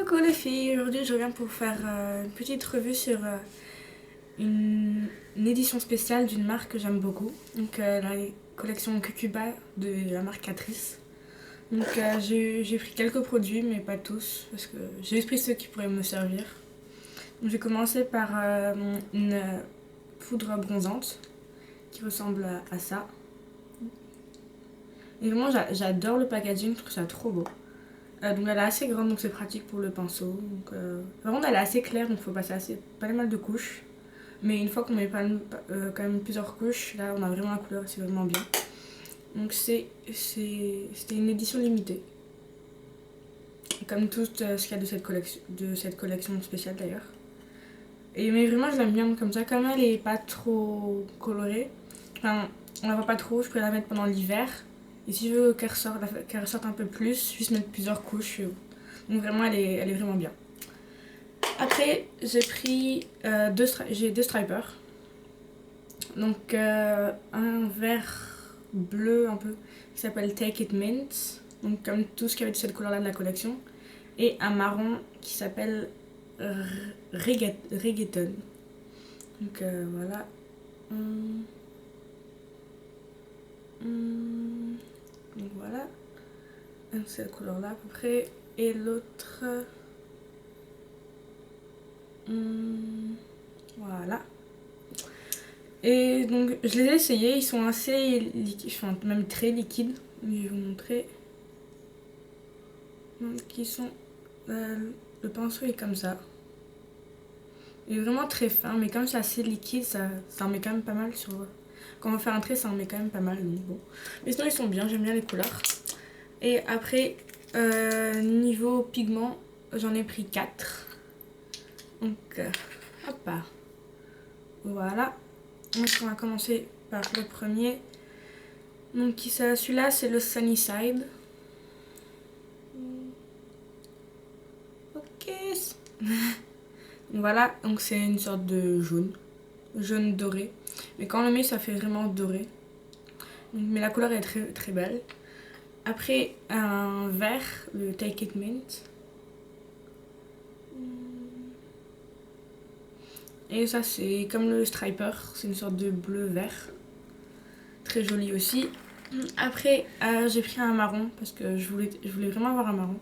Coucou les filles, aujourd'hui je reviens pour faire une petite revue sur une édition spéciale d'une marque que j'aime beaucoup. Donc la collection Cucuba de la marque Catrice. Donc j'ai pris quelques produits mais pas tous parce que j'ai pris ceux qui pourraient me servir. Donc j'ai commencé par une poudre bronzante qui ressemble à ça. Et vraiment j'adore le packaging, je trouve ça trop beau. Donc elle est assez grande, donc c'est pratique pour le pinceau. Donc, par contre elle est assez claire, donc il faut passer pas mal de couches. Mais une fois qu'on met quand même plusieurs couches, là on a vraiment la couleur, c'est vraiment bien. Donc c'était une édition limitée. Comme tout ce qu'il y a de cette collection spéciale d'ailleurs. Mais vraiment je l'aime bien comme ça, comme elle est pas trop colorée. Enfin, on la voit pas trop, je pourrais la mettre pendant l'hiver. Et si je veux qu'elle ressorte un peu plus, juste mettre plusieurs couches. Donc vraiment, elle est vraiment bien. Après, j'ai pris j'ai deux stripers. Donc un vert bleu un peu qui s'appelle Take It Mint. Donc comme tout ce qu'il y avait de cette couleur là de la collection. Et un marron qui s'appelle Reggaeton. Donc voilà. Donc voilà, c'est la couleur là à peu près. Et l'autre, voilà. Et donc je les ai essayés, ils sont assez liquides, enfin même très liquides. Je vais vous montrer. Donc ils sont, le pinceau est comme ça. Il est vraiment très fin, mais comme c'est assez liquide, ça en met quand même pas mal sur. Quand on va faire un trait, ça en met quand même pas mal. Donc bon. Mais sinon ils sont bien, j'aime bien les couleurs. Et après, niveau pigment, j'en ai pris 4. Donc, hop. Voilà. Donc, on va commencer par le premier. Donc, celui-là, c'est le Sunny Side. Ok. Voilà, donc c'est une sorte de jaune doré. Mais quand on le met, ça fait vraiment doré. Donc, mais la couleur est très, très belle. Après, un vert, le Take It Mint. Et ça, c'est comme le striper, c'est une sorte de bleu-vert. Très joli aussi. Après, j'ai pris un marron parce que je voulais vraiment avoir un marron.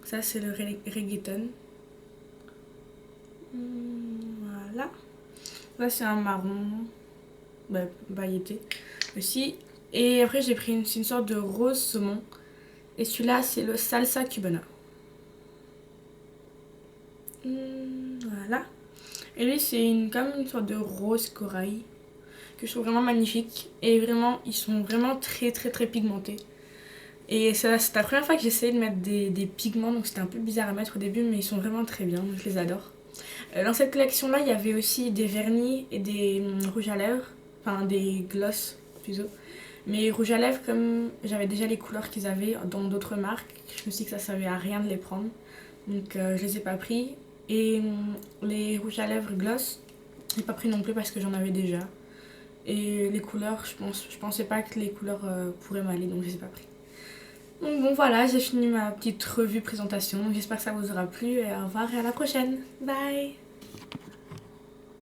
Ça, c'est le Reggaeton. Voilà. Là, c'est un marron pailleté aussi. Et après, j'ai pris une sorte de rose saumon. Et celui-là, c'est le Salsa Cubana. Voilà. Et lui, c'est comme une sorte de rose corail que je trouve vraiment magnifique. Et vraiment, ils sont vraiment très très très pigmentés. Et c'est la première fois que j'essayais de mettre des pigments, donc c'était un peu bizarre à mettre au début, mais ils sont vraiment très bien, je les adore. Dans cette collection-là, il y avait aussi des vernis et des rouges à lèvres, enfin des gloss plutôt. Mais rouges à lèvres, comme j'avais déjà les couleurs qu'ils avaient dans d'autres marques, je me suis dit que ça servait à rien de les prendre. Donc je les ai pas pris. Et les rouges à lèvres gloss, j'ai pas pris non plus parce que j'en avais déjà. Et les couleurs, je pensais pas que les couleurs pourraient m'aller, donc je les ai pas pris. Donc bon voilà, j'ai fini ma petite revue présentation. J'espère que ça vous aura plu et au revoir et à la prochaine. Bye.